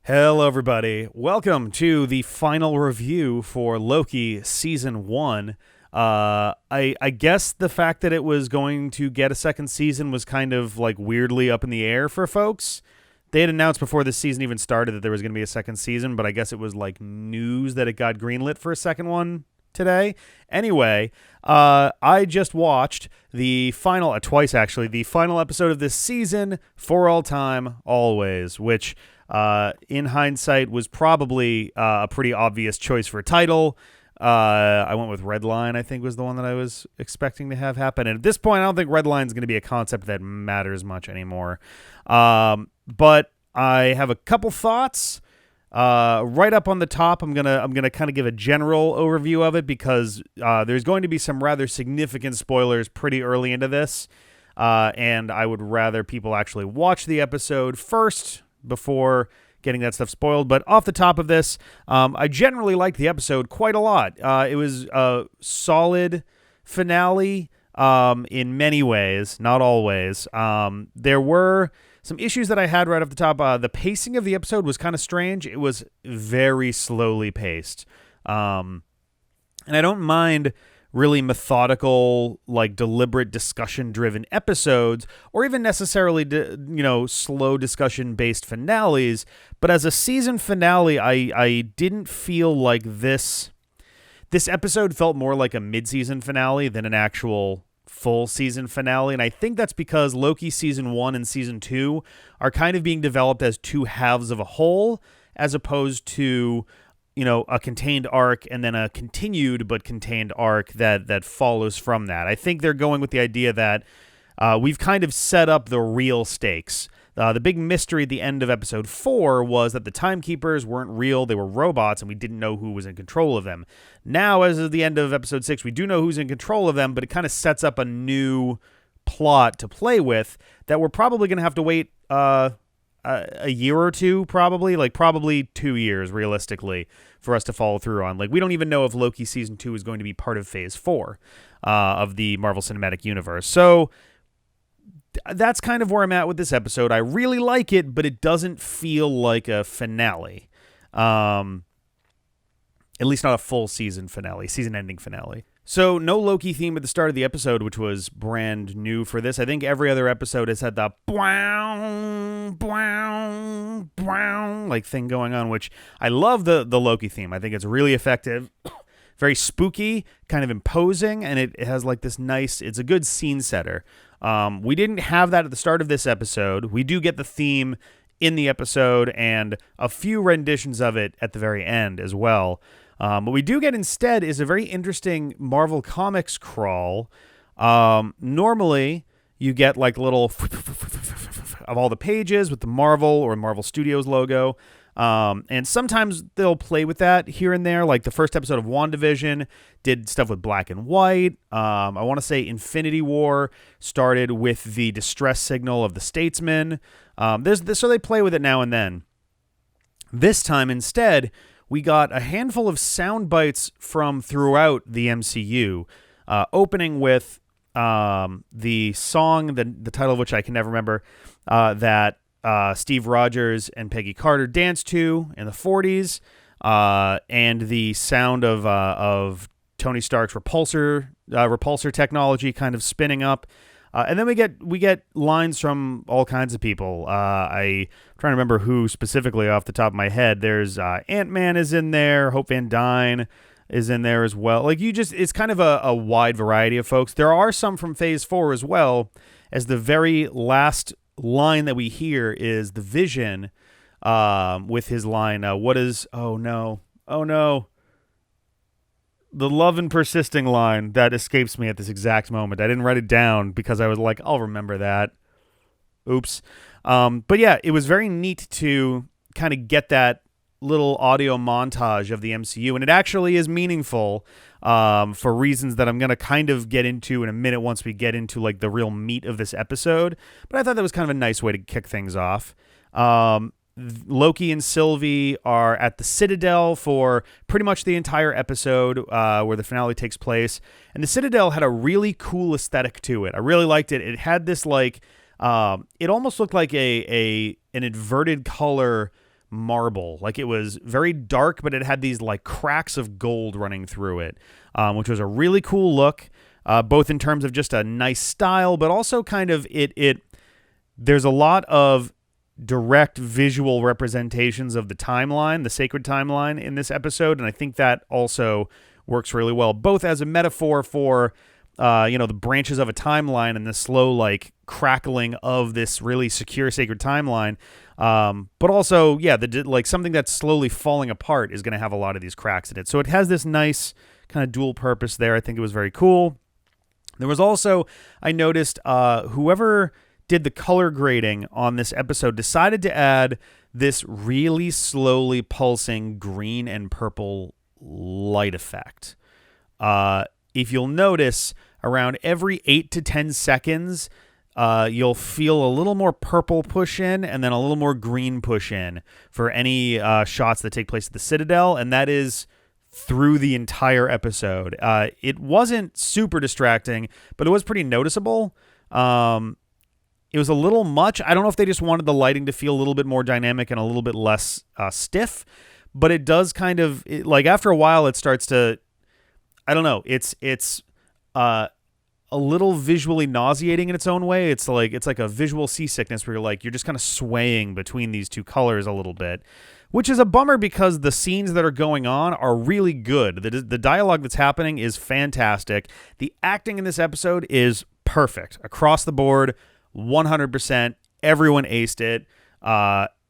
Hello, everybody. Welcome to the final review for Loki Season 1. I guess the fact that it was going to get a second season was kind of like weirdly up in the air for folks. They had announced before this season even started that there was going to be a second season, but I guess it was like news that it got greenlit for a second one today. Anyway, I just watched the final, twice actually, the final episode of this season, For All Time, Always, which in hindsight was probably a pretty obvious choice for a title. I went with Redline, I think was the one that I was expecting to have happen. And at this point, I don't think Redline's going to be a concept that matters much anymore. But I have a couple thoughts. Right up on the top, I'm gonna kind of give a general overview of it because there's going to be some rather significant spoilers pretty early into this, and I would rather people actually watch the episode first before getting that stuff spoiled. But off the top of this, I generally liked the episode quite a lot. It was a solid finale in many ways, not always. There were some issues that I had right off the top. The pacing of the episode was kind of strange. It was very slowly paced. And I don't mind really methodical, like deliberate discussion-driven episodes, or even necessarily, slow discussion-based finales. But as a season finale, I didn't feel like this episode felt more like a mid-season finale than an actual full season finale. And I think that's because Loki season 1 and season 2 are kind of being developed as two halves of a whole, as opposed to a contained arc and then a continued but contained arc that follows from that. I think they're going with the idea that we've kind of set up the real stakes. The big mystery at the end of episode 4 was that the timekeepers weren't real, they were robots, and we didn't know who was in control of them. Now, as of the end of episode 6, we do know who's in control of them, but it kind of sets up a new plot to play with that we're probably going to have to wait a year or two, probably 2 years, realistically, for us to follow through on. Like, we don't even know if Loki Season 2 is going to be part of Phase 4 of the Marvel Cinematic Universe. So that's kind of where I'm at with this episode. I really like it, but it doesn't feel like a finale. At least not a full season finale, season-ending finale. So no Loki theme at the start of the episode, which was brand new for this. I think every other episode has had the bow, bow, bow, like thing going on, which I love the Loki theme. I think it's really effective, very spooky, kind of imposing, and it has like this nice, it's a good scene setter. We didn't have that at the start of this episode. We do get the theme in the episode and a few renditions of it at the very end as well. What we do get instead is a very interesting Marvel Comics crawl. Normally, you get like little of all the pages with the Marvel or Marvel Studios logo. And sometimes they'll play with that here and there. Like the first episode of WandaVision did stuff with black and white. I want to say Infinity War started with the distress signal of the Statesman. So they play with it now and then. This time instead, we got a handful of sound bites from throughout the MCU, opening with the song, the title of which I can never remember, that Steve Rogers and Peggy Carter danced to in the 40s, and the sound of Tony Stark's repulsor technology kind of spinning up. And then we get lines from all kinds of people. I'm trying to remember who specifically off the top of my head. There's Ant-Man is in there. Hope Van Dyne is in there as well. Like it's kind of a wide variety of folks. There are some from Phase 4 as well, as the very last line that we hear is the Vision with his line, oh no. The love and persisting line that escapes me at this exact moment. I didn't write it down because I was like, I'll remember that. Oops. But yeah, it was very neat to kind of get that little audio montage of the MCU, and it actually is meaningful for reasons that I'm going to kind of get into in a minute once we get into like the real meat of this episode. But I thought that was kind of a nice way to kick things off. Loki and Sylvie are at the Citadel for pretty much the entire episode where the finale takes place. And the Citadel had a really cool aesthetic to it. I really liked it. It had this like, it almost looked like an inverted color marble. Like, it was very dark, but it had these like cracks of gold running through it, which was a really cool look, both in terms of just a nice style, but also kind of there's a lot of direct visual representations of the timeline, the sacred timeline in this episode, and I think that also works really well, both as a metaphor for the branches of a timeline and the slow like crackling of this really secure sacred timeline, but also like something that's slowly falling apart is going to have a lot of these cracks in it. So it has this nice kind of dual purpose there. I think it was very cool. There was also, I noticed, whoever did the color grading on this episode decided to add this really slowly pulsing green and purple light effect. If you'll notice, around every 8 to 10 seconds, you'll feel a little more purple push in and then a little more green push in for any shots that take place at the Citadel, and that is through the entire episode. It wasn't super distracting, but it was pretty noticeable. It was a little much. I don't know if they just wanted the lighting to feel a little bit more dynamic and a little bit less stiff, but it does kind of, like, after a while, it starts to, I don't know, it's a little visually nauseating in its own way. It's like a visual seasickness where you're just kind of swaying between these two colors a little bit, which is a bummer because the scenes that are going on are really good. The dialogue that's happening is fantastic. The acting in this episode is perfect across the board. 100%. Everyone aced it.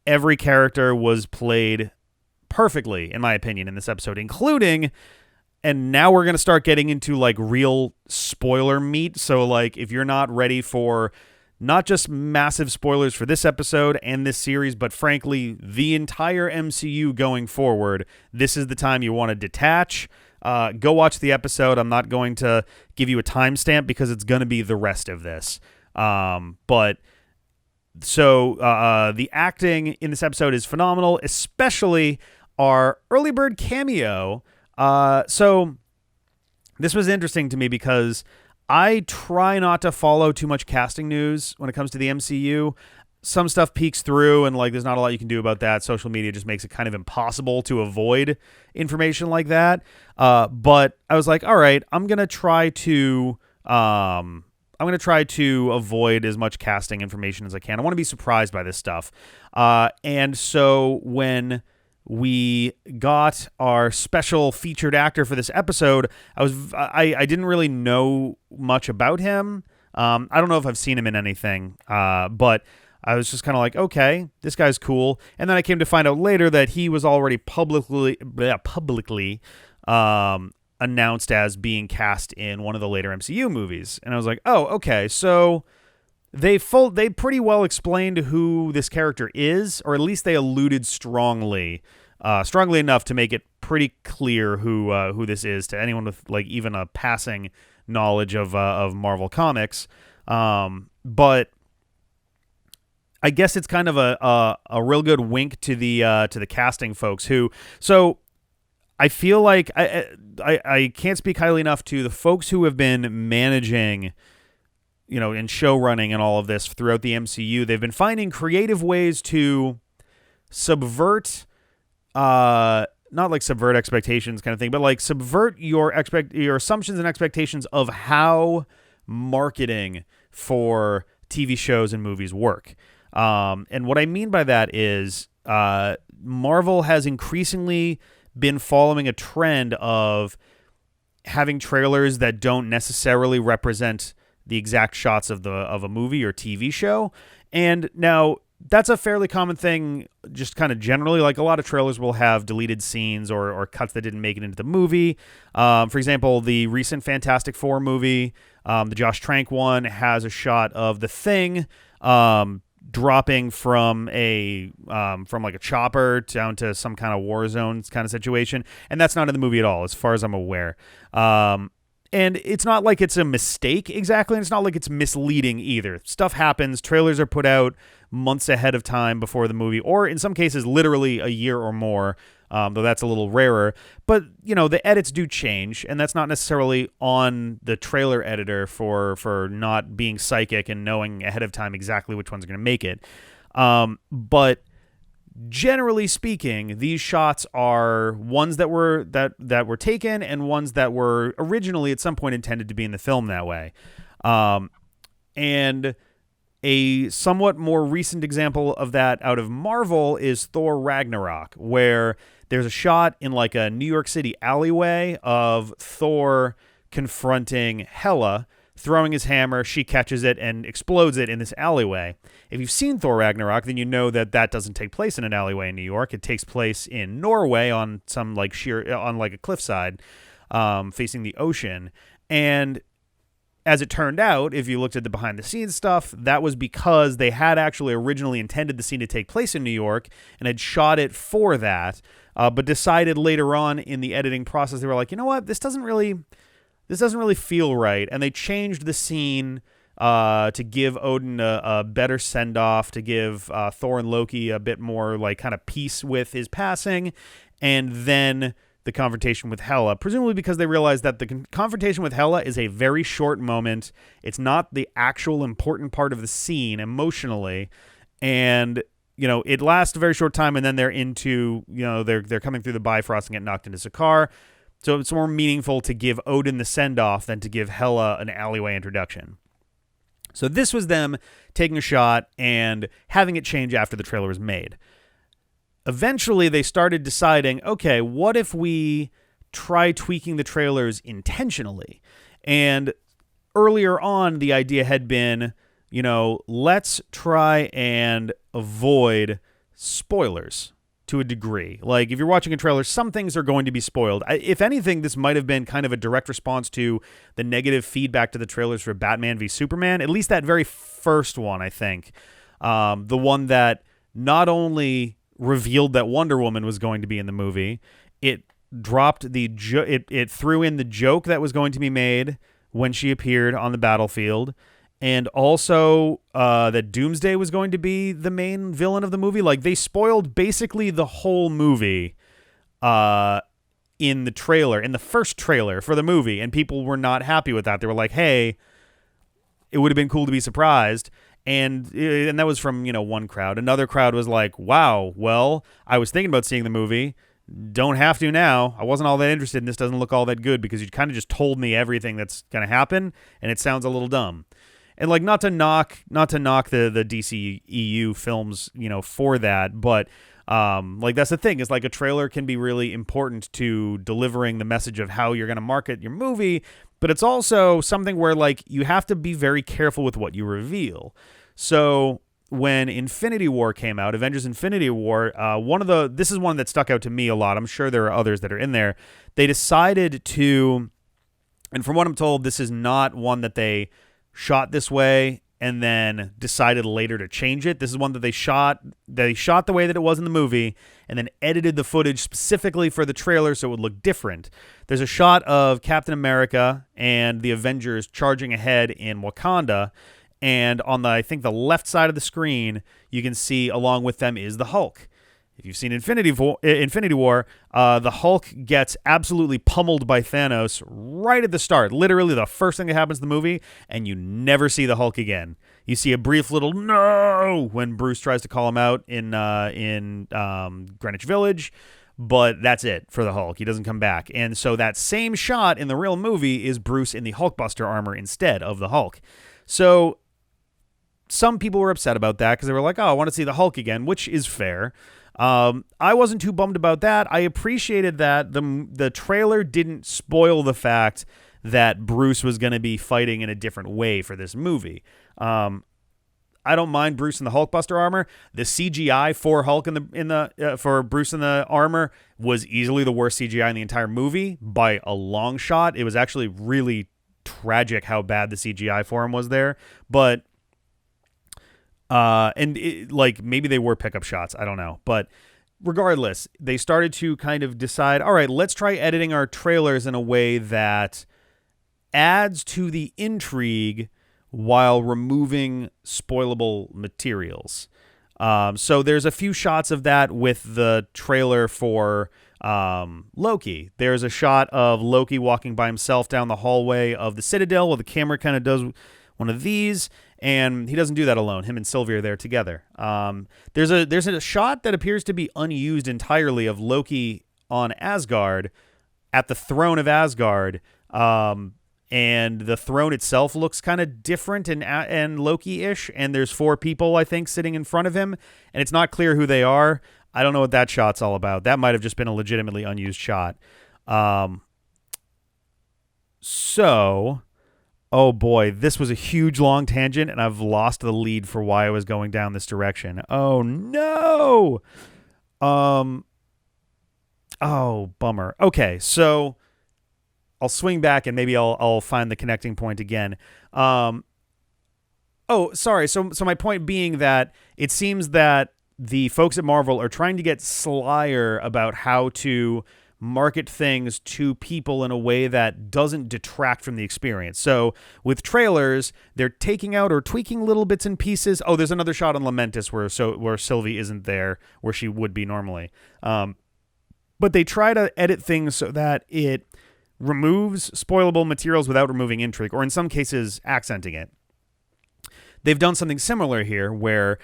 Every character was played perfectly, in my opinion, in this episode, including, and now we're going to start getting into like real spoiler meat. So like, if you're not ready for not just massive spoilers for this episode and this series, but frankly, the entire MCU going forward, this is the time you want to detach. Go watch the episode. I'm not going to give you a timestamp because it's going to be the rest of this. But the acting in this episode is phenomenal, especially our early bird cameo. So this was interesting to me because I try not to follow too much casting news when it comes to the MCU. Some stuff peeks through and like there's not a lot you can do about that. Social media just makes it kind of impossible to avoid information like that. But I was like, all right, I'm going to try to avoid as much casting information as I can. I want to be surprised by this stuff. And so when we got our special featured actor for this episode, I didn't really know much about him. I don't know if I've seen him in anything, but I was just kind of like, okay, this guy's cool. And then I came to find out later that he was already publicly announced as being cast in one of the later MCU movies. And I was like, oh, okay, so they pretty well explained who this character is, or at least they alluded strongly enough to make it pretty clear who this is to anyone with like even a passing knowledge of Marvel Comics. But I guess it's kind of a real good wink to the casting folks who. So I feel like I can't speak highly enough to the folks who have been managing, in show running and all of this throughout the MCU. They've been finding creative ways to subvert, not like subvert expectations kind of thing, but like subvert your assumptions and expectations of how marketing for TV shows and movies work. And what I mean by that is Marvel has increasingly been following a trend of having trailers that don't necessarily represent the exact shots of a movie or TV show. And now that's a fairly common thing just kind of generally. Like a lot of trailers will have deleted scenes or cuts that didn't make it into the movie. For example, the recent Fantastic Four movie, the Josh Trank one, has a shot of the Thing dropping from like a chopper down to some kind of war zone kind of situation, and that's not in the movie at all, as far as I'm aware. And it's not like it's a mistake exactly, and it's not like it's misleading either. Stuff happens. Trailers are put out months ahead of time before the movie, or in some cases, literally a year or more, though that's a little rarer. But, the edits do change, and that's not necessarily on the trailer editor for not being psychic and knowing ahead of time exactly which one's going to make it. But generally speaking, these shots are ones that were taken and ones that were originally at some point intended to be in the film that way. And a somewhat more recent example of that out of Marvel is Thor Ragnarok, where there's a shot in like a New York City alleyway of Thor confronting Hela, throwing his hammer. She catches it and explodes it in this alleyway. If you've seen Thor Ragnarok, then you know that that doesn't take place in an alleyway in New York. It takes place in Norway on some like on like a cliffside, facing the ocean. And as it turned out, if you looked at the behind the scenes stuff, that was because they had actually originally intended the scene to take place in New York and had shot it for that, but decided later on in the editing process, they were like, you know what, this doesn't really feel right. And they changed the scene to give Odin a better send-off, to give Thor and Loki a bit more like kind of peace with his passing, and then the confrontation with Hela, presumably because they realized that the confrontation with Hela is a very short moment. It's not the actual important part of the scene emotionally, and it lasts a very short time, and then they're into they're coming through the Bifrost and get knocked into Sakaar. So it's more meaningful to give Odin the send-off than to give Hela an alleyway introduction. So this was them taking a shot and having it change after the trailer was made. Eventually, they started deciding, okay, what if we try tweaking the trailers intentionally? And earlier on, the idea had been, let's try and avoid spoilers to a degree. Like, if you're watching a trailer, some things are going to be spoiled. If anything, this might have been kind of a direct response to the negative feedback to the trailers for Batman v Superman, at least that very first one, I think. The one that not only revealed that Wonder Woman was going to be in the movie, it dropped it threw in the joke that was going to be made when she appeared on the battlefield, and also that Doomsday was going to be the main villain of the movie. Like, they spoiled basically the whole movie in the trailer, in the first trailer for the movie, and people were not happy with that. They were like, hey, it would have been cool to be surprised. And that was from, one crowd. Another crowd was like, wow, well, I was thinking about seeing the movie. Don't have to now. I wasn't all that interested, and this doesn't look all that good because you kind of just told me everything that's going to happen, and it sounds a little dumb. And like, not to knock the DC EU films, for that, but like, that's the thing, is like a trailer can be really important to delivering the message of how you're going to market your movie, but it's also something where like you have to be very careful with what you reveal. So when Infinity War came out, Avengers Infinity War, this is one that stuck out to me a lot. I'm sure there are others that are in there. They decided to, and from what I'm told, this is not one that they shot this way and then decided later to change it. This is one that they shot the way that it was in the movie and then edited the footage specifically for the trailer so it would look different. There's a shot of Captain America and the Avengers charging ahead in Wakanda, and on I think the left side of the screen, you can see along with them is the Hulk. If you've seen Infinity War, the Hulk gets absolutely pummeled by Thanos right at the start. Literally the first thing that happens in the movie, and you never see the Hulk again. You see a brief little no when Bruce tries to call him out in Greenwich Village, but that's it for the Hulk. He doesn't come back. And so that same shot in the real movie is Bruce in the Hulkbuster armor instead of the Hulk. So some people were upset about that because they were like, oh, I want to see the Hulk again, which is fair. I wasn't too bummed about that. I appreciated that the trailer didn't spoil the fact that Bruce was going to be fighting in a different way for this movie. I don't mind Bruce in the Hulkbuster armor. The CGI for Hulk for Bruce in the armor was easily the worst CGI in the entire movie by a long shot. It was actually really tragic how bad the CGI for him was there, but maybe they were pickup shots, I don't know, but regardless, they started to kind of decide, all right, let's try editing our trailers in a way that adds to the intrigue while removing spoilable materials. So there's a few shots of that with the trailer for Loki. There's a shot of Loki walking by himself down the hallway of the Citadel where the camera kind of does one of these, and he doesn't do that alone. Him and Sylvie are there together. There's a shot that appears to be unused entirely of Loki on Asgard at the throne of Asgard. And the throne itself looks kind of different and Loki-ish, and there's 4 people, I think, sitting in front of him, and it's not clear who they are. I don't know what that shot's all about. That might have just been a legitimately unused shot. So, oh boy, this was a huge long tangent, and I've lost the lead for why I was going down this direction. Oh no! Oh, bummer. Okay, so I'll swing back and maybe I'll find the connecting point again. Oh, sorry. So my point being that it seems that the folks at Marvel are trying to get slyer about how to market things to people in a way that doesn't detract from the experience. So with trailers, they're taking out or tweaking little bits and pieces. Oh, there's another shot on Lamentis where Sylvie isn't there, where she would be normally. But they try to edit things so that it removes spoilable materials without removing intrigue, or in some cases, accenting it. They've done something similar here where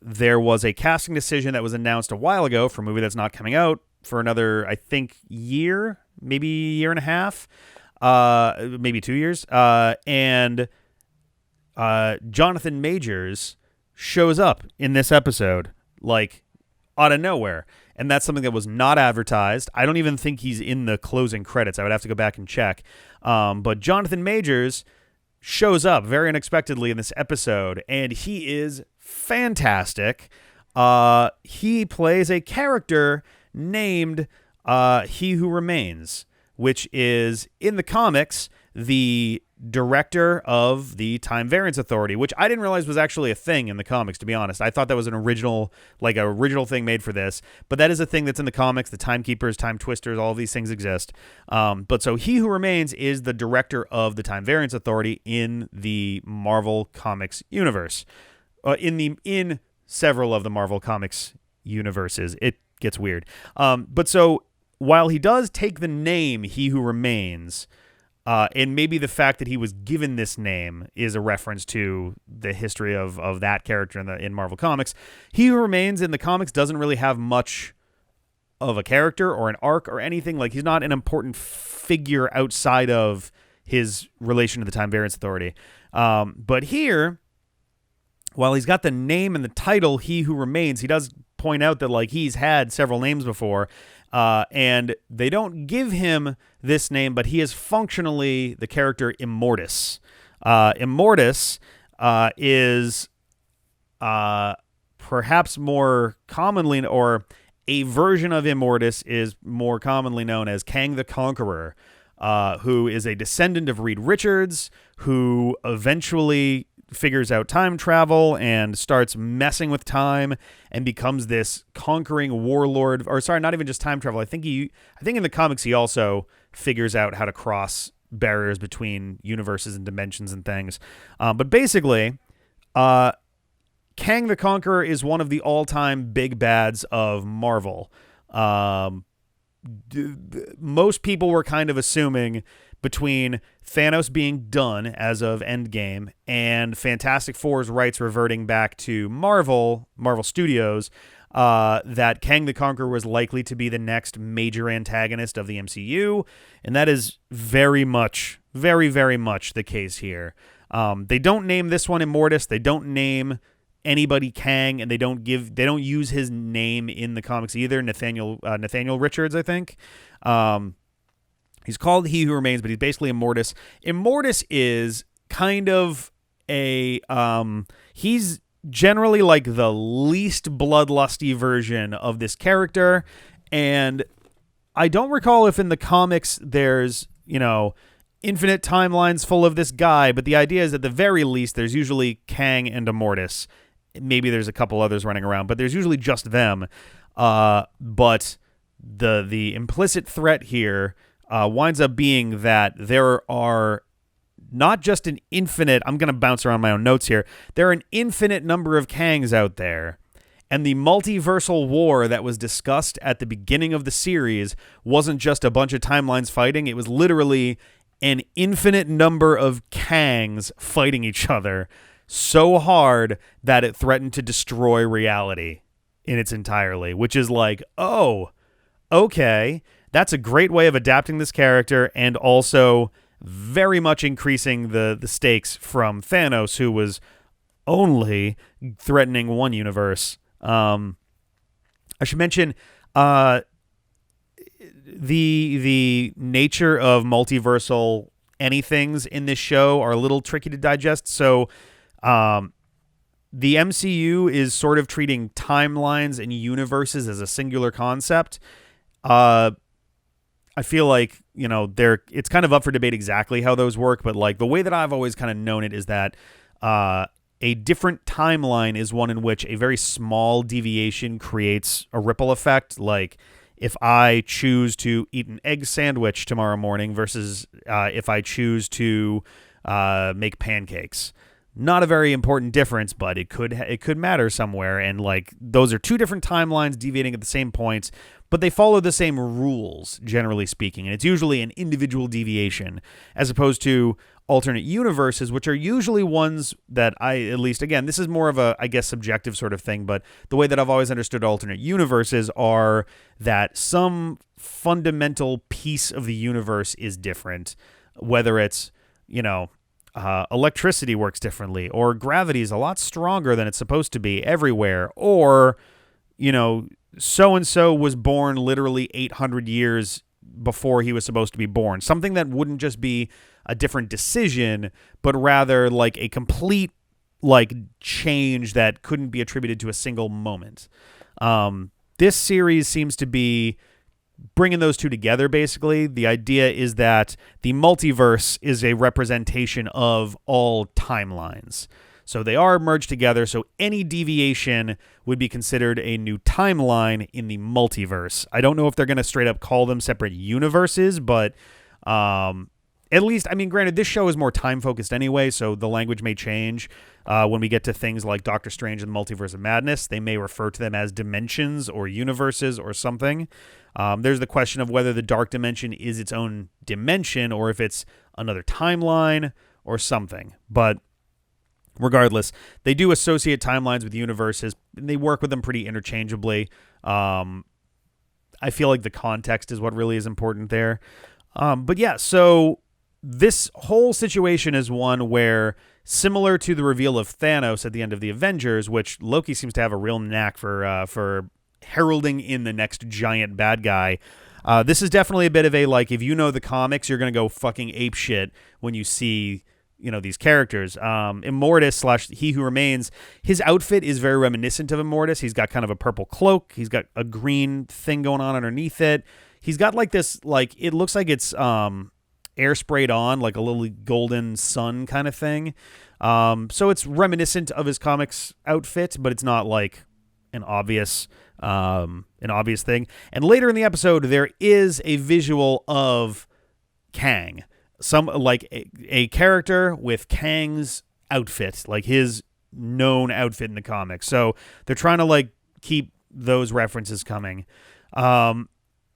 there was a casting decision that was announced a while ago for a movie that's not coming out for another, I think, year, maybe a year and a half, maybe 2 years. And Jonathan Majors shows up in this episode, like, out of nowhere. And that's something that was not advertised. I don't even think he's in the closing credits. I would have to go back and check. But Jonathan Majors shows up very unexpectedly in this episode, and he is fantastic. He plays a character named He Who Remains, which is, in the comics, the director of the Time Variance Authority, which I didn't realize was actually a thing in the comics, to be honest. I thought that was an original thing made for this, but that is a thing that's in the comics. The Timekeepers, Time Twisters, all of these things exist. But so He Who Remains is the director of the Time Variance Authority in the Marvel Comics universe. In several of the Marvel Comics universes. It gets weird. But so while he does take the name He Who Remains, and maybe the fact that he was given this name is a reference to the history of that character in Marvel Comics. He Who Remains in the comics doesn't really have much of a character or an arc or anything. Like, he's not an important figure outside of his relation to the Time Variance Authority. But here, while he's got the name and the title He Who Remains, he does point out that, like, he's had several names before. And they don't give him this name, but he is functionally the character Immortus. Immortus is perhaps more commonly, or a version of Immortus is more commonly known as Kang the Conqueror, who is a descendant of Reed Richards, who eventually figures out time travel and starts messing with time and becomes this conquering warlord. Or sorry, not even just time travel. I think in the comics he also figures out how to cross barriers between universes and dimensions and things. But basically, Kang the Conqueror is one of the all-time big bads of Marvel. Most people were kind of assuming, between Thanos being done as of Endgame and Fantastic Four's rights reverting back to Marvel Studios, that Kang the Conqueror was likely to be the next major antagonist of the MCU, and that is very much the case here. They don't name this one Immortus. They don't name anybody Kang, and they don't use his name in the comics either. Nathaniel Richards, I think. He's called He Who Remains, but he's basically Immortus. Immortus is kind of he's generally like the least bloodlusty version of this character, and I don't recall if in the comics there's, infinite timelines full of this guy, but the idea is at the very least there's usually Kang and Immortus. Maybe there's a couple others running around, but there's usually just them. But the implicit threat here winds up being that there are not just an infinite... I'm going to bounce around my own notes here. There are an infinite number of Kangs out there. And the multiversal war that was discussed at the beginning of the series wasn't just a bunch of timelines fighting. It was literally an infinite number of Kangs fighting each other. so hard that it threatened to destroy reality in its entirety, which is like, oh, okay, that's a great way of adapting this character and also very much increasing the stakes from Thanos, who was only threatening one universe. I should mention the nature of multiversal anythings in this show are a little tricky to digest. So the MCU is sort of treating timelines and universes as a singular concept. I feel like, it's kind of up for debate exactly how those work, but like the way that I've always kind of known it is that a different timeline is one in which a very small deviation creates a ripple effect. Like if I choose to eat an egg sandwich tomorrow morning versus if I choose to make pancakes. Not a very important difference, but it could matter somewhere. And like those are two different timelines deviating at the same points, but they follow the same rules, generally speaking. And it's usually an individual deviation as opposed to alternate universes, which are usually ones that at least, again, this is more of a, I guess, subjective sort of thing, but the way that I've always understood alternate universes are that some fundamental piece of the universe is different, whether it's, electricity works differently, or gravity is a lot stronger than it's supposed to be everywhere, or, so-and-so was born literally 800 years before he was supposed to be born. Something that wouldn't just be a different decision, but rather like a complete change that couldn't be attributed to a single moment. This series seems to be bringing those two together, basically. The idea is that the multiverse is a representation of all timelines. So they are merged together, so any deviation would be considered a new timeline in the multiverse. I don't know if they're going to straight up call them separate universes, but at least, granted, this show is more time-focused anyway, so the language may change. When we get to things like Doctor Strange and the Multiverse of Madness, they may refer to them as dimensions or universes or something. There's the question of whether the Dark Dimension is its own dimension or if it's another timeline or something. But regardless, they do associate timelines with universes, and they work with them pretty interchangeably. I feel like the context is what really is important there. But yeah, so this whole situation is one where, similar to the reveal of Thanos at the end of the Avengers, which Loki seems to have a real knack for heralding in the next giant bad guy, this is definitely a bit of a, like, if you know the comics, you're going to go fucking apeshit when you see, these characters. Immortus / He Who Remains, his outfit is very reminiscent of Immortus. He's got kind of a purple cloak. He's got a green thing going on underneath it. He's got like this, like, it looks like it's air sprayed on, like a little golden sun kind of thing. So it's reminiscent of his comics outfit, but it's not like an obvious thing. And later in the episode, there is a visual of Kang, a character with Kang's outfit, like his known outfit in the comics. So they're trying to keep those references coming.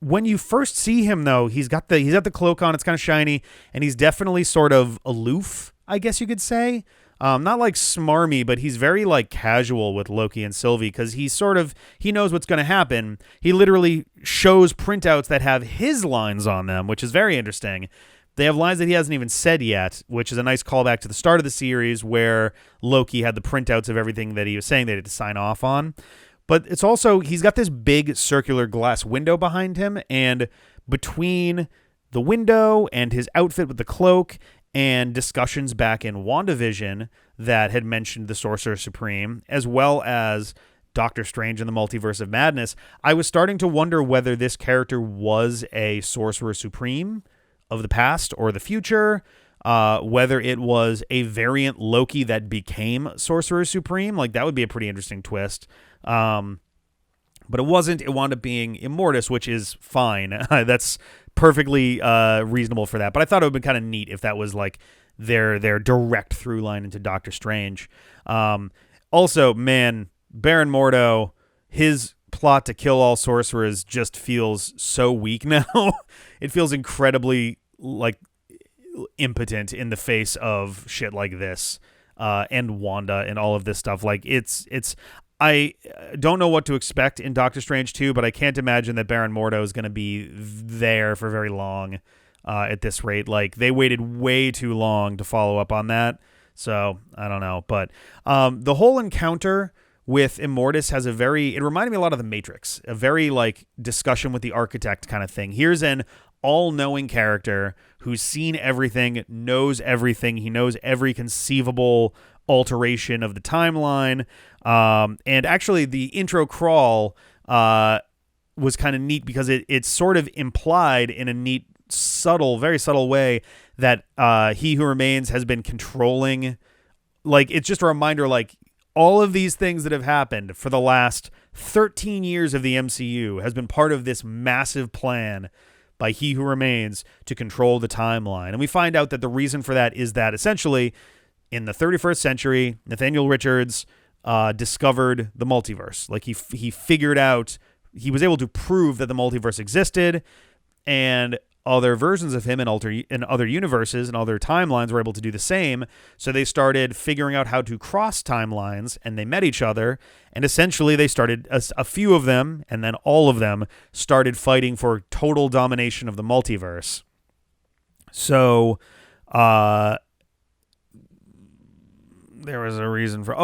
When you first see him, though, he's got the cloak on. It's kind of shiny, and he's definitely sort of aloof, I guess you could say. Not like smarmy, but he's very casual with Loki and Sylvie because he knows what's going to happen. He literally shows printouts that have his lines on them, which is very interesting. They have lines that he hasn't even said yet, which is a nice callback to the start of the series where Loki had the printouts of everything that he was saying they had to sign off on. But it's also, he's got this big circular glass window behind him, and between the window and his outfit with the cloak and discussions back in WandaVision that had mentioned the Sorcerer Supreme, as well as Doctor Strange and the Multiverse of Madness, I was starting to wonder whether this character was a Sorcerer Supreme of the past or the future, whether it was a variant Loki that became Sorcerer Supreme. That would be a pretty interesting twist. But it wasn't. It wound up being Immortus, which is fine. That's perfectly reasonable for that. But I thought it would be kind of neat if that was their direct through line into Doctor Strange. Also, man, Baron Mordo, his plot to kill all sorcerers just feels so weak now. It feels incredibly impotent in the face of shit like this. and Wanda and all of this stuff. Like it's I don't know what to expect in Doctor Strange 2, but I can't imagine that Baron Mordo is going to be there for very long at this rate. Like, they waited way too long to follow up on that, so I don't know. But the whole encounter with Immortus has it reminded me a lot of The Matrix, a very, like, discussion with the architect kind of thing. Here's an all-knowing character who's seen everything, knows everything. He knows every conceivable alteration of the timeline. And actually, the intro crawl was kind of neat because it's sort of implied in a neat, very subtle way that He Who Remains has been controlling. Like, it's just a reminder, like, all of these things that have happened for the last 13 years of the MCU has been part of this massive plan by He Who Remains to control the timeline. And we find out that the reason for that is that essentially in the 31st century, Nathaniel Richards discovered the multiverse. Like, he figured out, he was able to prove that the multiverse existed, and other versions of him in other universes and other timelines were able to do the same. So they started figuring out how to cross timelines, and they met each other, and essentially they started, a few of them, and then all of them started fighting for total domination of the multiverse. So there was a reason for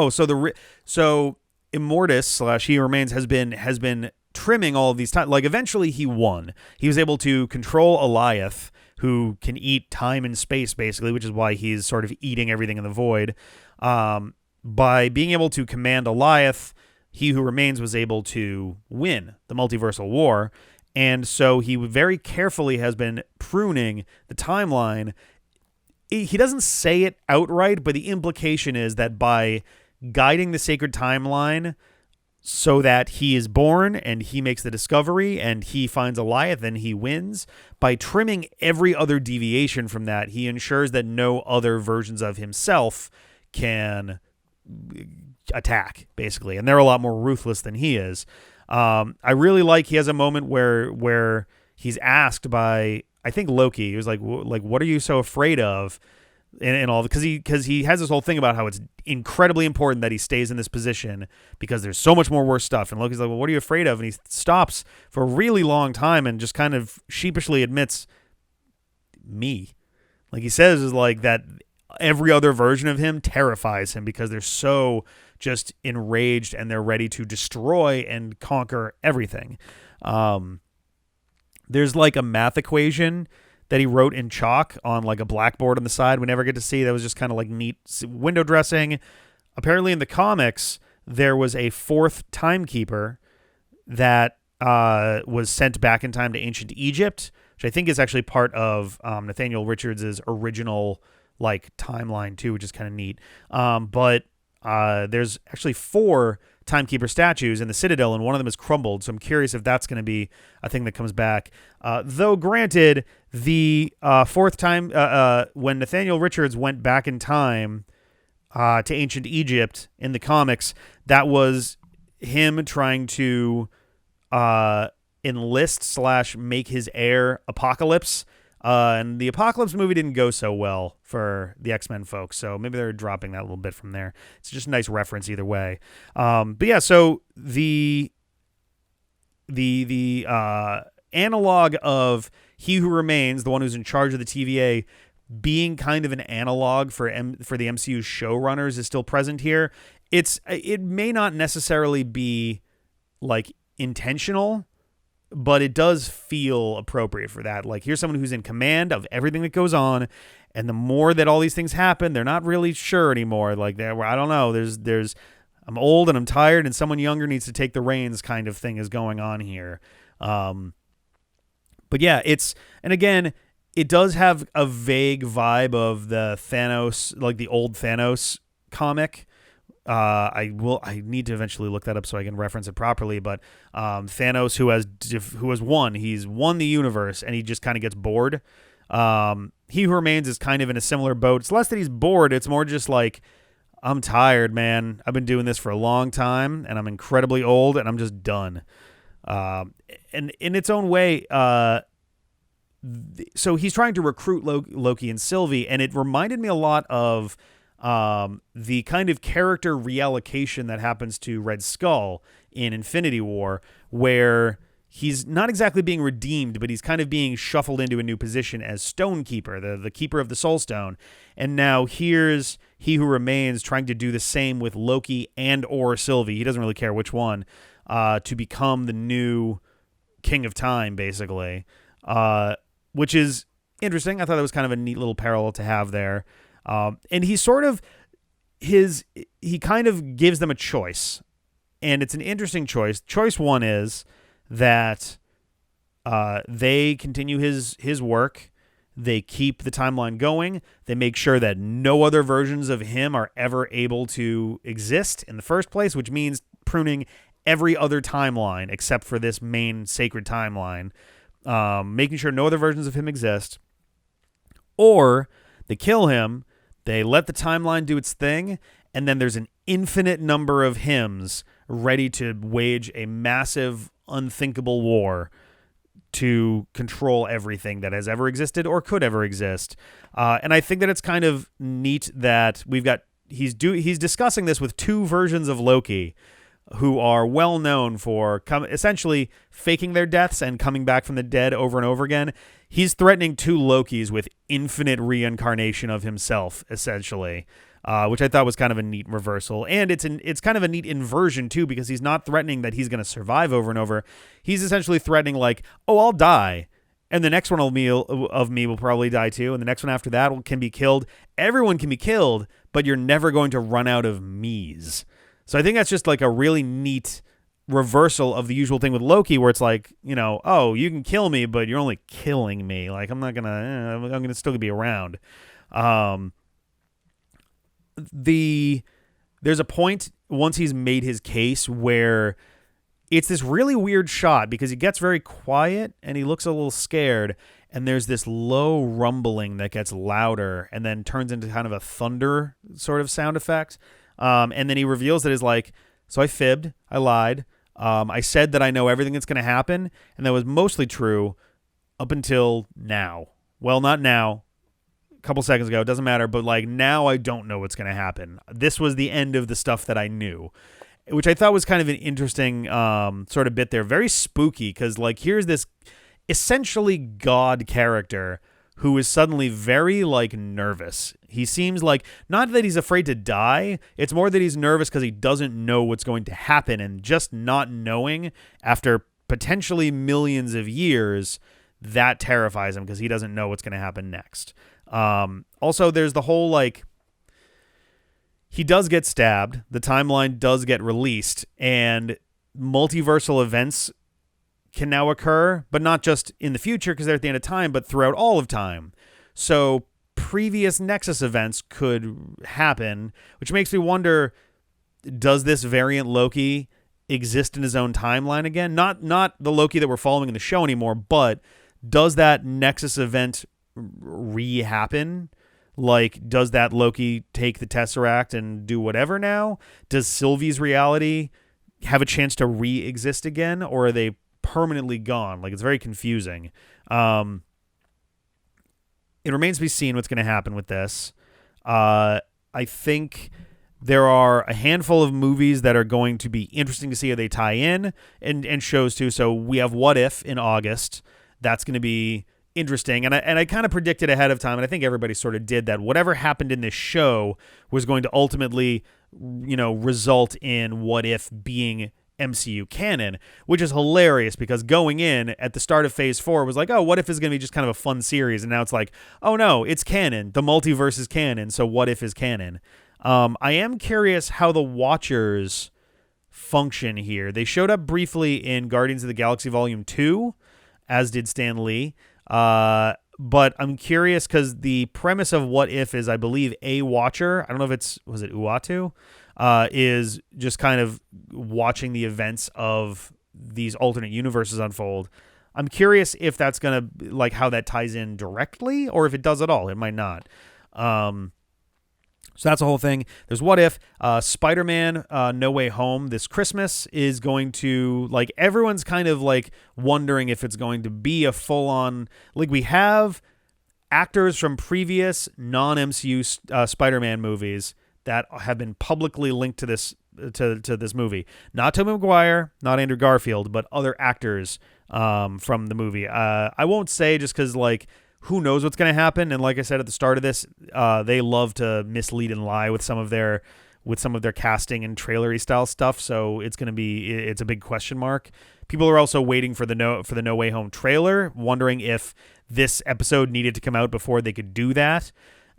so Immortus / He Who Remains has been trimming all of these times. Like, eventually he won. He was able to control Alioth, who can eat time and space, basically, which is why he's sort of eating everything in the void. By being able to command Alioth, He Who Remains was able to win the multiversal war. And so he very carefully has been pruning the timeline. He doesn't say it outright, but the implication is that by guiding the sacred timeline so that he is born and he makes the discovery and he finds Alioth and he wins, by trimming every other deviation from that, he ensures that no other versions of himself can attack, basically. And they're a lot more ruthless than he is. I really like, he has a moment where he's asked by, I think, Loki. He was like, what are you so afraid of? And all, because he has this whole thing about how it's incredibly important that he stays in this position because there's so much more worse stuff. And Loki's like, well, what are you afraid of? And he stops for a really long time and just kind of sheepishly admits, me. Like, he says is like that every other version of him terrifies him because they're so just enraged and they're ready to destroy and conquer everything. There's like a math equation that he wrote in chalk on like a blackboard on the side we never get to see. That was just kind of like neat window dressing. Apparently in the comics, there was a fourth timekeeper that was sent back in time to ancient Egypt, which I think is actually part of Nathaniel Richards' original like timeline too, which is kind of neat. But there's actually 4 timekeeper statues in the Citadel, and one of them is crumbled. So I'm curious if that's going to be a thing that comes back. Though granted, the fourth time when Nathaniel Richards went back in time to ancient Egypt in the comics, that was him trying to enlist / make his heir Apocalypse. And the Apocalypse movie didn't go so well for the X-Men folks, so maybe they're dropping that a little bit from there. It's just a nice reference either way. But yeah, so the analog of He Who Remains, the one who's in charge of the TVA, being kind of an analog for the MCU showrunners is still present here. It may not necessarily be like intentional, but it does feel appropriate for that. Like, here's someone who's in command of everything that goes on, and the more that all these things happen, they're not really sure anymore. Like, I don't know. There's I'm old and I'm tired, and someone younger needs to take the reins kind of thing is going on here. But yeah, and again, it does have a vague vibe of the Thanos, like the old Thanos comic. I need to eventually look that up so I can reference it properly. But Thanos, who has won, he's won the universe, and he just kind of gets bored. He Who Remains is kind of in a similar boat. It's less that he's bored; it's more just like, I'm tired, man. I've been doing this for a long time, and I'm incredibly old, and I'm just done. And in its own way, so he's trying to recruit Loki and Sylvie, and it reminded me a lot of the kind of character reallocation that happens to Red Skull in Infinity War, where he's not exactly being redeemed, but he's kind of being shuffled into a new position as Stonekeeper, the keeper of the Soul Stone. And now here's He Who Remains trying to do the same with Loki and or Sylvie. He doesn't really care which one, to become the new King of Time, basically, which is interesting. I thought that was kind of a neat little parallel to have there. And he sort of he kind of gives them a choice, and it's an interesting choice. Choice one is that they continue his work. They keep the timeline going. They make sure that no other versions of him are ever able to exist in the first place, which means pruning every other timeline except for this main sacred timeline, making sure no other versions of him exist. Or they kill him, they let the timeline do its thing, and then there's an infinite number of hymns ready to wage a massive, unthinkable war to control everything that has ever existed or could ever exist. And I think that it's kind of neat that he's discussing this with two versions of Loki who are well known for essentially faking their deaths and coming back from the dead over and over again. He's threatening two Lokis with infinite reincarnation of himself, essentially, which I thought was kind of a neat reversal. And it's kind of a neat inversion, too, because he's not threatening that he's going to survive over and over. He's essentially threatening, like, oh, I'll die, and the next one of me will probably die, too, and the next one after that can be killed. Everyone can be killed, but you're never going to run out of me's. So I think that's just like a really neat reversal of the usual thing with Loki, where it's like, oh, you can kill me, but you're only killing me. Like, I'm gonna still be around. There's a point once he's made his case where it's this really weird shot because he gets very quiet and he looks a little scared, and there's this low rumbling that gets louder and then turns into kind of a thunder sort of sound effect. And then he reveals that he's like, so I fibbed, I lied. I said that I know everything that's going to happen, and that was mostly true up until now. Well, not now. A couple seconds ago, it doesn't matter, but like now I don't know what's going to happen. This was the end of the stuff that I knew, which I thought was kind of an interesting sort of bit there. Very spooky, because like here's this essentially God character who is suddenly very like nervous. He seems like, not that he's afraid to die, it's more that he's nervous because he doesn't know what's going to happen, and just not knowing after potentially millions of years, that terrifies him because he doesn't know what's going to happen next. Also, there's the whole like, he does get stabbed, the timeline does get released, and multiversal events can now occur, but not just in the future because they're at the end of time, but throughout all of time. So previous Nexus events could happen, which makes me wonder, does this variant Loki exist in his own timeline again? Not the Loki that we're following in the show anymore, but does that Nexus event re-happen? Like, does that Loki take the Tesseract and do whatever now? Does Sylvie's reality have a chance to re-exist again, or are they permanently gone? Like, it's very confusing. It remains to be seen what's going to happen with this. I think there are a handful of movies that are going to be interesting to see how they tie in, and shows too. So we have What If in August. That's going to be interesting. And I kind of predicted ahead of time, and I think everybody sort of did, that whatever happened in this show was going to ultimately, result in What If being MCU canon, which is hilarious because going in at the start of Phase 4 was like, oh, What If is going to be just kind of a fun series, and now it's like, oh no, it's canon. The multiverse is canon, so What If is canon. I am curious how the Watchers function here. They showed up briefly in Guardians of the Galaxy Volume 2, as did Stan Lee, but I'm curious because the premise of What If is, I believe, a Watcher, I don't know if was it Uatu? Is just kind of watching the events of these alternate universes unfold. I'm curious if that's going to, like, how that ties in directly, or if it does at all. It might not. So that's the whole thing. There's What If. Spider-Man No Way Home this Christmas is going to, like, everyone's kind of, like, wondering if it's going to be a full-on, like, we have actors from previous non-MCU Spider-Man movies that have been publicly linked to this this movie. Not Tobey Maguire, not Andrew Garfield, but other actors from the movie. I won't say just because, like, who knows what's going to happen. And like I said at the start of this, they love to mislead and lie with some of their casting and trailery style stuff. So it's a big question mark. People are also waiting for the No Way Home trailer, wondering if this episode needed to come out before they could do that.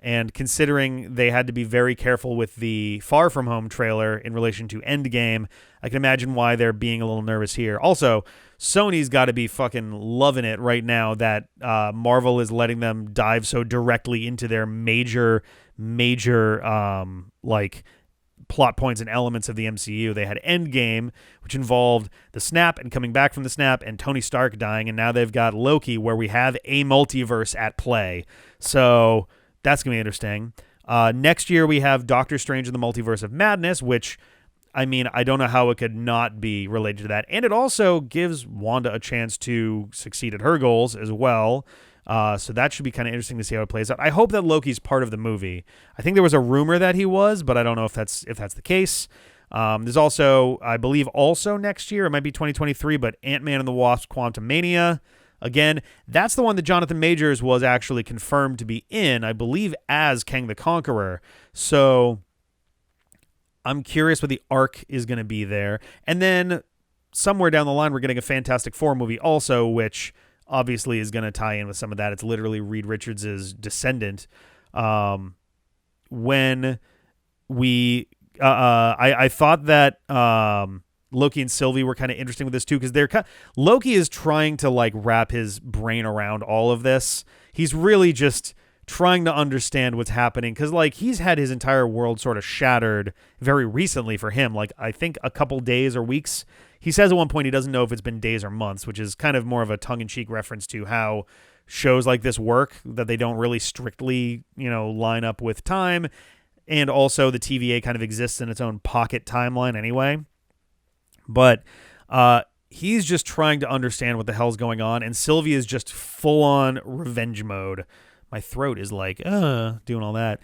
And considering they had to be very careful with the Far From Home trailer in relation to Endgame, I can imagine why they're being a little nervous here. Also, Sony's got to be fucking loving it right now that Marvel is letting them dive so directly into their major like plot points and elements of the MCU. They had Endgame, which involved the snap and coming back from the snap and Tony Stark dying, and now they've got Loki, where we have a multiverse at play. So that's going to be interesting. Next year, we have Doctor Strange in the Multiverse of Madness, which, I mean, I don't know how it could not be related to that. And it also gives Wanda a chance to succeed at her goals as well. So that should be kind of interesting to see how it plays out. I hope that Loki's part of the movie. I think there was a rumor that he was, but I don't know if that's the case. There's also, I believe, also next year, it might be 2023, but Ant-Man and the Wasp: Quantumania. Again, that's the one that Jonathan Majors was actually confirmed to be in, I believe, as Kang the Conqueror. So I'm curious what the arc is going to be there. And then somewhere down the line, we're getting a Fantastic Four movie also, which obviously is going to tie in with some of that. It's literally Reed Richards' descendant. When we, I thought that Loki and Sylvie were kind of interesting with this too, because Loki is trying to like wrap his brain around all of this. He's really just trying to understand what's happening, because like he's had his entire world sort of shattered very recently for him. Like I think a couple days or weeks. He says at one point he doesn't know if it's been days or months, which is kind of more of a tongue-in-cheek reference to how shows like this work, that they don't really strictly, line up with time. And also the TVA kind of exists in its own pocket timeline anyway. But he's just trying to understand what the hell's going on, and Sylvie is just full-on revenge mode. My throat is like, doing all that.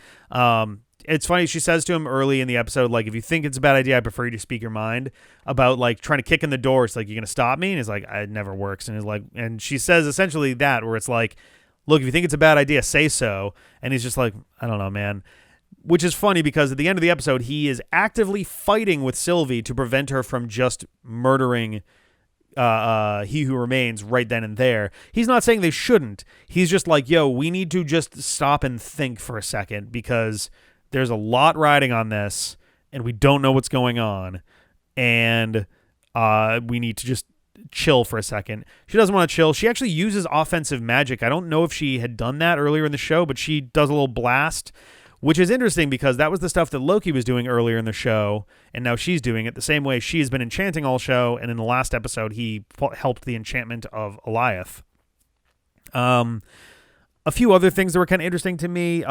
It's funny, she says to him early in the episode, like, if you think it's a bad idea, I prefer you to speak your mind, about, like, trying to kick in the door. It's like, you're going to stop me? And he's like, it never works. And he's like, and she says essentially that, where it's like, look, if you think it's a bad idea, say so. And he's just like, I don't know, man. Which is funny, because at the end of the episode, he is actively fighting with Sylvie to prevent her from just murdering He Who Remains right then and there. He's not saying they shouldn't. He's just like, yo, we need to just stop and think for a second, because there's a lot riding on this, and we don't know what's going on, and we need to just chill for a second. She doesn't want to chill. She actually uses offensive magic. I don't know if she had done that earlier in the show, but she does a little blast, which is interesting, because that was the stuff that Loki was doing earlier in the show, and now she's doing it the same way she has been enchanting all show, and in the last episode, he helped the enchantment of Eliath. A few other things that were kind of interesting to me.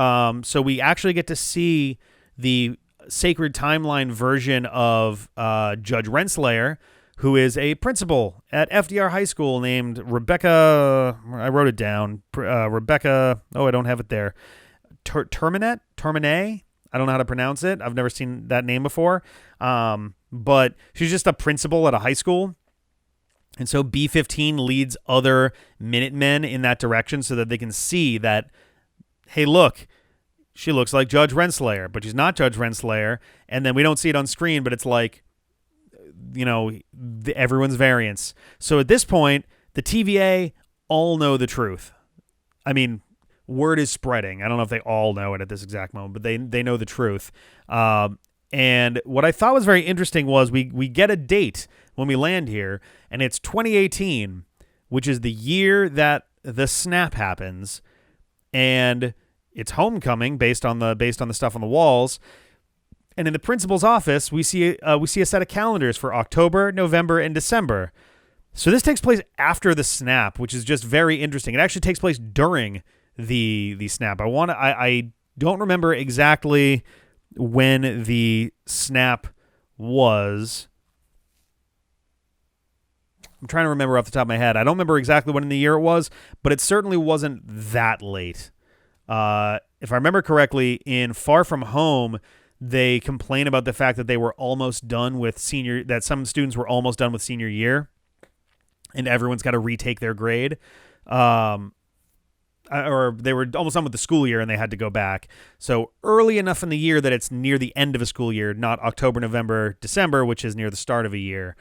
So we actually get to see the Sacred Timeline version of Judge Renslayer, who is a principal at FDR High School named Rebecca. I wrote it down. Rebecca. Oh, I don't have it there. Terminet? I don't know how to pronounce it. I've never seen that name before. But she's just a principal at a high school. And so B-15 leads other Minutemen in that direction so that they can see that, hey, look, she looks like Judge Renslayer, but she's not Judge Renslayer. And then we don't see it on screen, but it's like, everyone's variants. So at this point, the TVA all know the truth. I mean, word is spreading. I don't know if they all know it at this exact moment, but they know the truth. And what I thought was very interesting was we get a date when we land here, and it's 2018, which is the year that the snap happens, and it's homecoming based on the stuff on the walls. And in the principal's office, we see a set of calendars for October, November, and December. So this takes place after the snap, which is just very interesting. It actually takes place during the snap. I don't remember exactly when the snap was. I'm trying to remember off the top of my head. I don't remember exactly when in the year it was, but it certainly wasn't that late. If I remember correctly, in Far From Home, they complain about the fact that they were almost done with that some students were almost done with senior year, and everyone's got to retake their grade. Or they were almost done with the school year and they had to go back. So early enough in the year that it's near the end of a school year, not October, November, December, which is near the start of a year.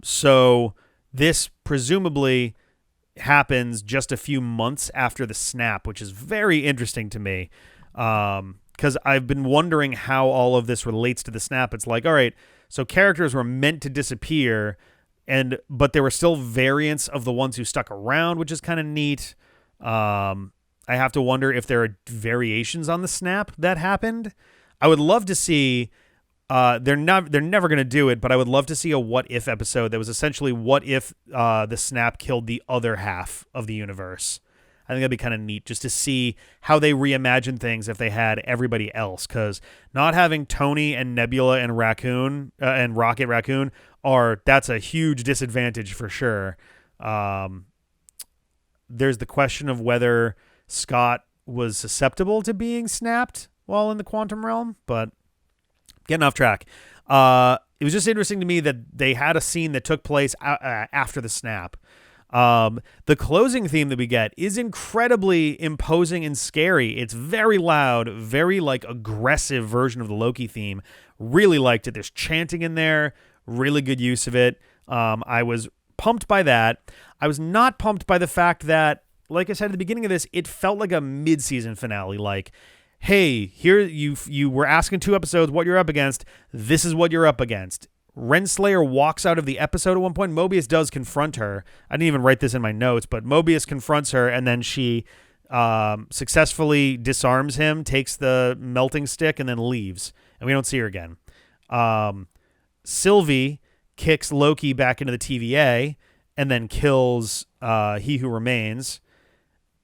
So this presumably happens just a few months after the snap, which is very interesting to me. Because I've been wondering how all of this relates to the snap. It's like, all right, so characters were meant to disappear, but there were still variants of the ones who stuck around, which is kind of neat. I have to wonder if there are variations on the snap that happened. I would love to see. They're never going to do it, but I would love to see a what if episode that was essentially what if the snap killed the other half of the universe. I think that'd be kind of neat just to see how they reimagine things if they had everybody else. Because not having Tony and Nebula and Raccoon and Rocket Raccoon that's a huge disadvantage for sure. There's the question of whether Scott was susceptible to being snapped while in the quantum realm, but getting off track. It was just interesting to me that they had a scene that took place after the snap. The closing theme that we get is incredibly imposing and scary. It's very loud, very like aggressive version of the Loki theme. Really liked it. There's chanting in there, really good use of it. I was pumped by that. I was not pumped by the fact that, like I said at the beginning of this, it felt like a mid-season finale. Like, hey, here you were asking 2 episodes what you're up against. This is what you're up against. Renslayer walks out of the episode at one point. Mobius does confront her. I didn't even write this in my notes, but Mobius confronts her, and then she successfully disarms him, takes the melting stick, and then leaves. And we don't see her again. Sylvie kicks Loki back into the TVA and then kills He Who Remains.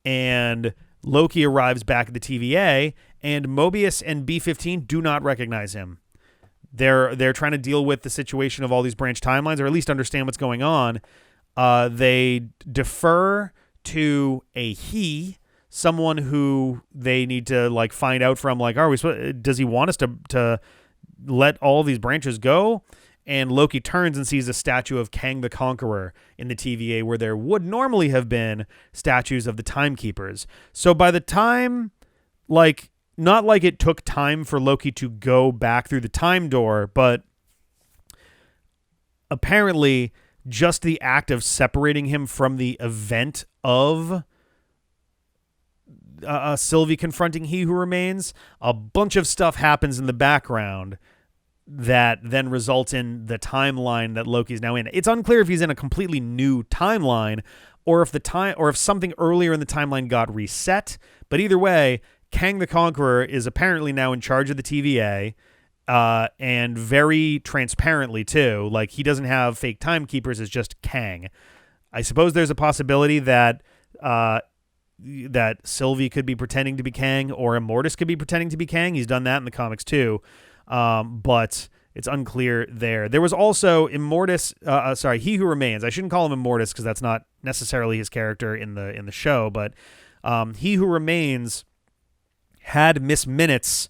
And Loki arrives back at the TVA, and Mobius and B-15 do not recognize him. They're trying to deal with the situation of all these branch timelines, or at least understand what's going on. They defer to a someone who they need to like find out from. Like, does he want us to let all these branches go? And Loki turns and sees a statue of Kang the Conqueror in the TVA, where there would normally have been statues of the Timekeepers. So by the time, like, not like it took time for Loki to go back through the time door, but apparently just the act of separating him from the event of Sylvie confronting He Who Remains, a bunch of stuff happens in the background that then results in the timeline that Loki's now in. It's unclear if he's in a completely new timeline or if something earlier in the timeline got reset. But either way, Kang the Conqueror is apparently now in charge of the TVA, and very transparently too. Like, he doesn't have fake timekeepers; it's just Kang. I suppose there's a possibility that Sylvie could be pretending to be Kang, or Immortus could be pretending to be Kang. He's done that in the comics too. But it's unclear there. There was also Immortus, He Who Remains. I shouldn't call him Immortus because that's not necessarily his character in the show, but He Who Remains had Miss Minutes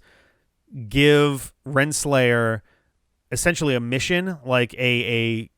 give Renslayer essentially a mission, like a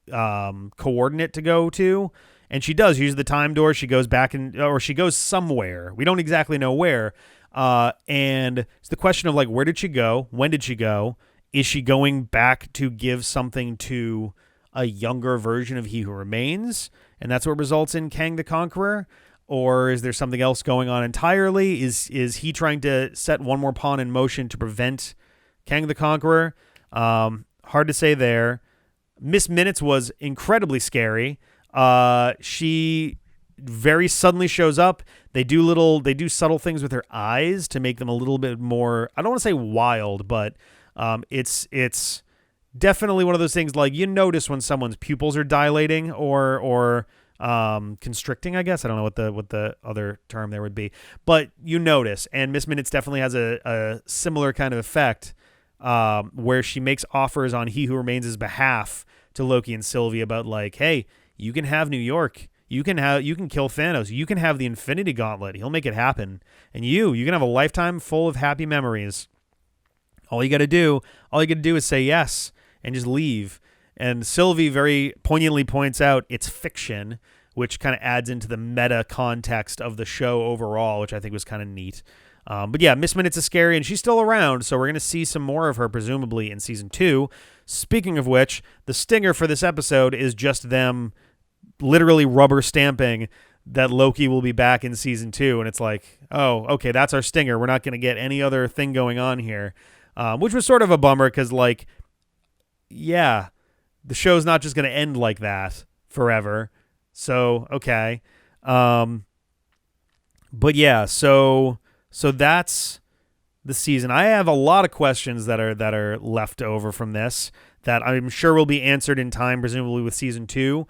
coordinate to go to, and she does use the time door. She goes back or she goes somewhere. We don't exactly know where. And it's the question of like, where did she go? When did she go? Is she going back to give something to a younger version of He Who Remains? And that's what results in Kang the Conqueror? Or is there something else going on entirely? Is he trying to set one more pawn in motion to prevent Kang the Conqueror? Hard to say there. Miss Minutes was incredibly scary. She very suddenly shows up. They do subtle things with her eyes to make them a little bit more, I don't want to say wild, but it's definitely one of those things like you notice when someone's pupils are dilating or constricting, I guess. I don't know what the other term there would be, but you notice. And Miss Minutes definitely has a similar kind of effect where she makes offers on He Who Remains' behalf to Loki and Sylvie about like, hey, you can have New York. You can kill Thanos. You can have the Infinity Gauntlet. He'll make it happen. And you can have a lifetime full of happy memories. All you got to do is say yes and just leave. And Sylvie very poignantly points out it's fiction, which kind of adds into the meta context of the show overall, which I think was kind of neat. But yeah, Miss Minutes is scary, and she's still around, so we're going to see some more of her, presumably, in Season 2. Speaking of which, the stinger for this episode is just them literally rubber stamping that Loki will be back in Season 2, and it's like, oh, okay, that's our stinger. We're not going to get any other thing going on here, which was sort of a bummer, because, like, yeah, the show's not just going to end like that forever. So, okay. But yeah, so that's the season. I have a lot of questions that are left over from this that I'm sure will be answered in time, presumably with Season 2.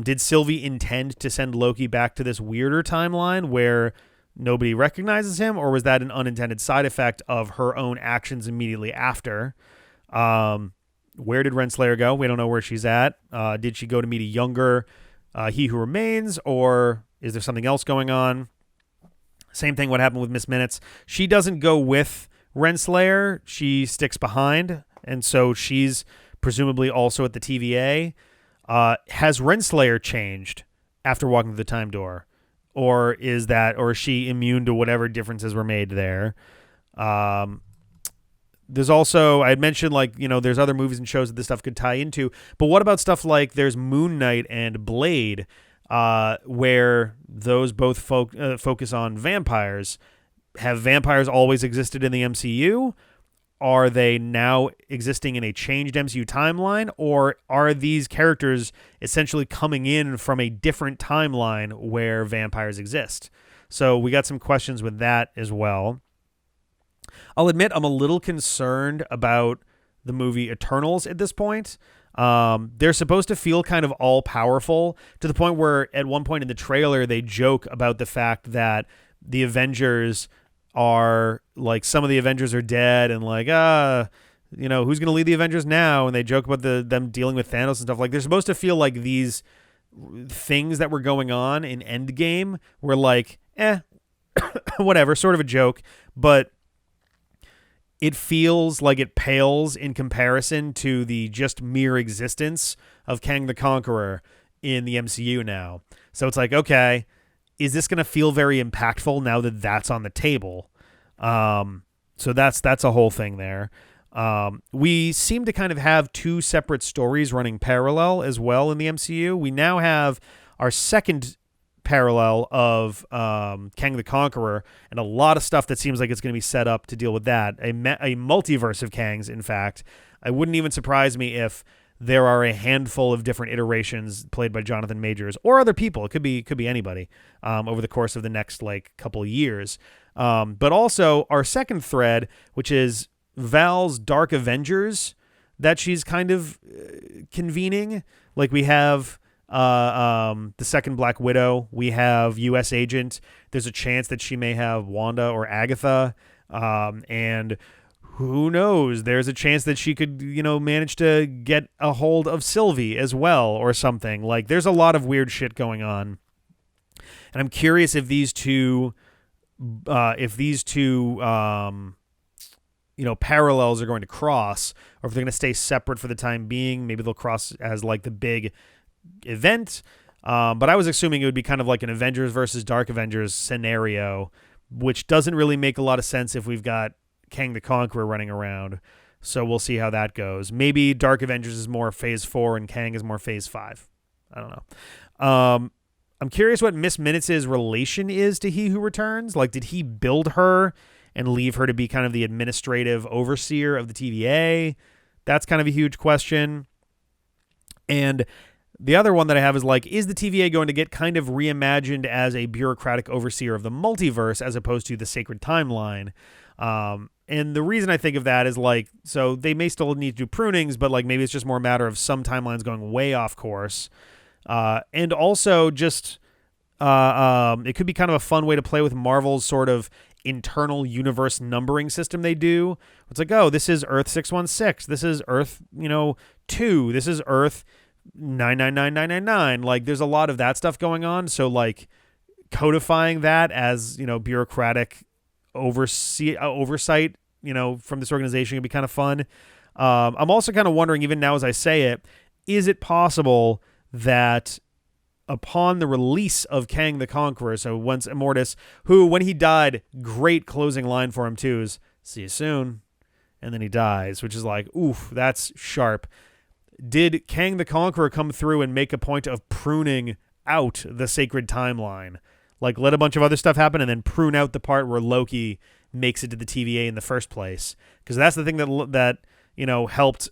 Did Sylvie intend to send Loki back to this weirder timeline where nobody recognizes him, or was that an unintended side effect of her own actions immediately after? Where did Renslayer go? We don't know where she's at. Did she go to meet a younger He Who Remains, or is there something else going on? Same thing what happened with Miss Minutes. She doesn't go with Renslayer. She sticks behind, and so she's presumably also at the TVA. Has Renslayer changed after walking through the time door? Or is she immune to whatever differences were made there? There's also, I had mentioned, like, there's other movies and shows that this stuff could tie into, but what about stuff like there's Moon Knight and Blade, where those both focus on vampires? Have vampires always existed in the MCU? Are they now existing in a changed MCU timeline, or are these characters essentially coming in from a different timeline where vampires exist? So we got some questions with that as well. I'll admit I'm a little concerned about the movie Eternals at this point. They're supposed to feel kind of all-powerful to the point where at one point in the trailer they joke about the fact that the Avengers are, like, some of the Avengers are dead and, like, who's going to lead the Avengers now? And they joke about them dealing with Thanos and stuff. Like, they're supposed to feel like these things that were going on in Endgame were like, whatever, sort of a joke, but it feels like it pales in comparison to the just mere existence of Kang the Conqueror in the MCU now. So it's like, okay, is this going to feel very impactful now that that's on the table? So that's a whole thing there. We seem to kind of have two separate stories running parallel as well in the MCU. We now have our second parallel of Kang the Conqueror, and a lot of stuff that seems like it's going to be set up to deal with that. A multiverse of Kangs, in fact. I wouldn't even surprise me if there are a handful of different iterations played by Jonathan Majors or other people. It could be anybody over the course of the next couple of years. But also our second thread, which is Val's Dark Avengers that she's kind of convening. Like, we have the second Black Widow, we have U.S. Agent. There's a chance that she may have Wanda or Agatha, and who knows? There's a chance that she could, manage to get a hold of Sylvie as well or something. Like, there's a lot of weird shit going on. And I'm curious if these two parallels are going to cross, or if they're going to stay separate for the time being. Maybe they'll cross as, like, the big event. But I was assuming it would be kind of like an Avengers versus Dark Avengers scenario, which doesn't really make a lot of sense if we've got Kang the Conqueror running around. So we'll see how that goes. Maybe Dark Avengers is more Phase 4 and Kang is more Phase 5. I don't know. I'm curious what Miss Minutes' relation is to He Who Returns. Like, did he build her and leave her to be kind of the administrative overseer of the TVA? That's kind of a huge question. And the other one that I have is, like, is the TVA going to get kind of reimagined as a bureaucratic overseer of the multiverse as opposed to the sacred timeline? And the reason I think of that is, like, so they may still need to do prunings, but, like, maybe it's just more a matter of some timelines going way off course. And also just it could be kind of a fun way to play with Marvel's sort of internal universe numbering system they do. It's like, oh, this is Earth 616. This is Earth, 2. This is Earth 999,999. Like, there's a lot of that stuff going on. So, like, codifying that as, bureaucratic oversight, from this organization would be kind of fun. I'm also kind of wondering, even now as I say it, is it possible that upon the release of Kang the Conqueror, so once Immortus, who, when he died, great closing line for him too, is "see you soon," and then he dies, which is like, oof, that's sharp. Did Kang the Conqueror come through and make a point of pruning out the sacred timeline? Like, let a bunch of other stuff happen and then prune out the part where Loki makes it to the TVA in the first place? Because that's the thing that helped,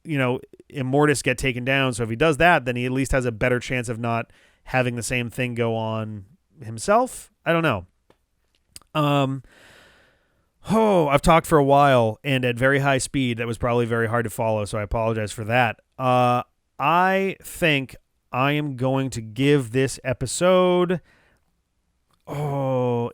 Immortus get taken down. So if he does that, then he at least has a better chance of not having the same thing go on himself. I don't know. I've talked for a while and at very high speed. That was probably very hard to follow, so I apologize for that. I think I am going to give this episode...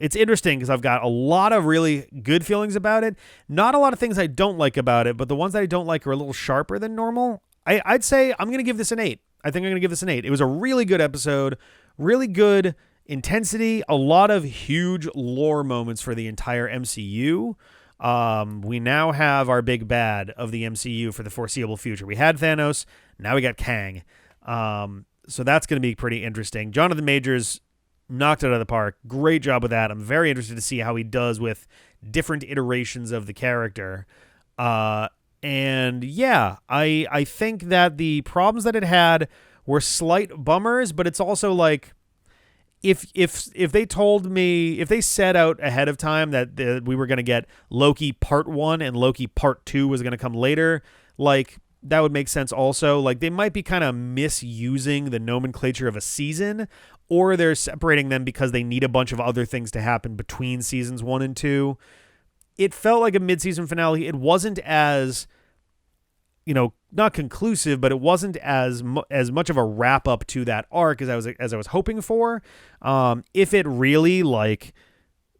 it's interesting because I've got a lot of really good feelings about it. Not a lot of things I don't like about it, but the ones that I don't like are a little sharper than normal. I'd say I'm going to give this an 8. I think I'm going to give this an 8. It was a really good episode, really good intensity, a lot of huge lore moments for the entire MCU. We now have our big bad of the MCU for the foreseeable future. We had Thanos, now we got Kang. So that's going to be pretty interesting. Jonathan Majors knocked it out of the park. Great job with that. I'm very interested to see how he does with different iterations of the character. And yeah, I think that the problems that it had were slight bummers, but it's also like, if they told me, if they set out ahead of time that we were going to get Loki Part 1 and Loki Part 2 was going to come later, like, that would make sense also. Like, they might be kind of misusing the nomenclature of a season, or they're separating them because they need a bunch of other things to happen between seasons 1 and 2. It felt like a mid-season finale. It wasn't as, not conclusive, but it wasn't as much of a wrap-up to that arc as I was hoping for. If it really, like,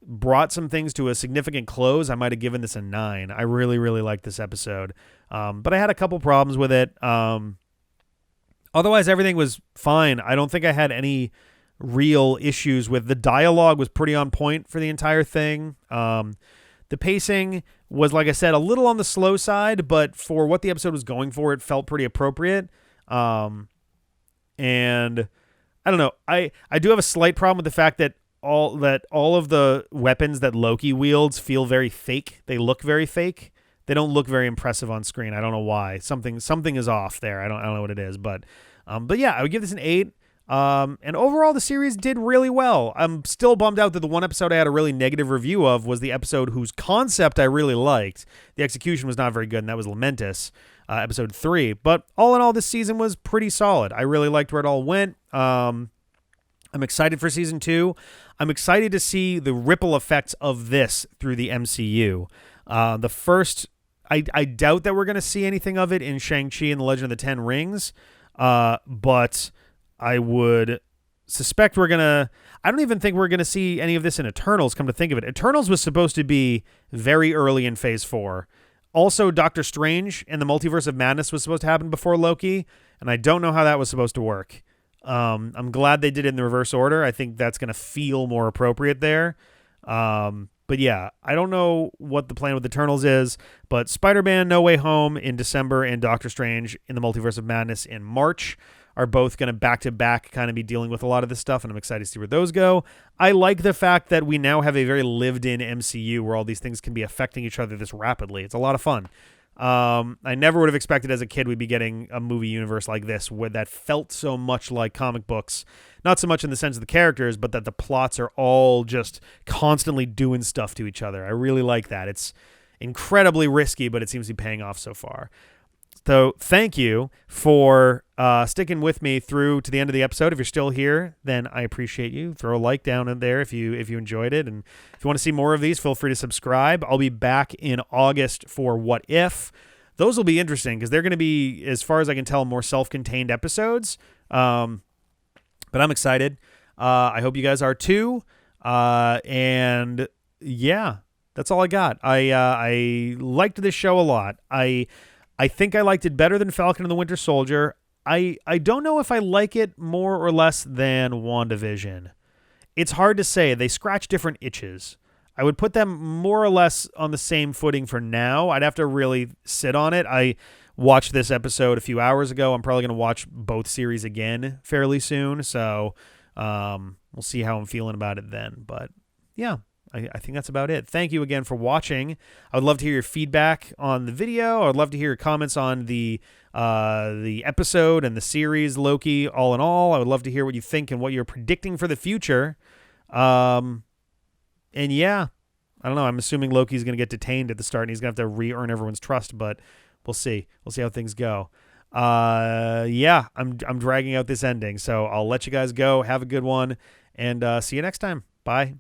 brought some things to a significant close, I might have given this a 9. I really, really liked this episode. But I had a couple problems with it. Otherwise, everything was fine. I don't think I had any real issues with the dialogue. Was pretty on point for the entire thing. The pacing was, like I said, a little on the slow side, but for what the episode was going for, it felt pretty appropriate. And I don't know. I do have a slight problem with the fact that all of the weapons that Loki wields feel very fake. They look very fake. They don't look very impressive on screen. I don't know why. Something is off there. I don't know what it is, but yeah, I would give this an 8. And overall, the series did really well. I'm still bummed out that the one episode I had a really negative review of was the episode whose concept I really liked. The execution was not very good, and that was Lamentus, episode 3. But all in all, this season was pretty solid. I really liked where it all went. I'm excited for season 2. I'm excited to see the ripple effects of this through the MCU. The first, I doubt that we're going to see anything of it in Shang-Chi and the Legend of the Ten Rings, but I would suspect I don't even think we're going to see any of this in Eternals, come to think of it. Eternals was supposed to be very early in Phase 4. Also, Doctor Strange and the Multiverse of Madness was supposed to happen before Loki, and I don't know how that was supposed to work. I'm glad they did it in the reverse order. I think that's going to feel more appropriate there. But yeah, I don't know what the plan with Eternals is, but Spider-Man No Way Home in December and Doctor Strange in the Multiverse of Madness in March are both going to back-to-back kind of be dealing with a lot of this stuff, and I'm excited to see where those go. I like the fact that we now have a very lived-in MCU where all these things can be affecting each other this rapidly. It's a lot of fun. I never would have expected as a kid we'd be getting a movie universe like this where that felt so much like comic books, not so much in the sense of the characters, but that the plots are all just constantly doing stuff to each other. I really like that. It's incredibly risky, but it seems to be paying off so far. So thank you for sticking with me through to the end of the episode. If you're still here, then I appreciate you. Throw a like down in there if you enjoyed it. And if you want to see more of these, feel free to subscribe. I'll be back in August for What If. Those will be interesting because they're going to be, as far as I can tell, more self-contained episodes. But I'm excited. I hope you guys are too. And yeah, that's all I got. I liked this show a lot. I think I liked it better than Falcon and the Winter Soldier. I don't know if I like it more or less than WandaVision. It's hard to say. They scratch different itches. I would put them more or less on the same footing for now. I'd have to really sit on it. I watched this episode a few hours ago. I'm probably going to watch both series again fairly soon. So we'll see how I'm feeling about it then. But yeah, I think that's about it. Thank you again for watching. I would love to hear your feedback on the video. I would love to hear your comments on the episode and the series Loki. All in all, I would love to hear what you think and what you're predicting for the future. And yeah, I don't know. I'm assuming Loki's going to get detained at the start and he's going to have to re-earn everyone's trust, but we'll see. We'll see how things go. Yeah, I'm dragging out this ending, so I'll let you guys go. Have a good one, and see you next time. Bye.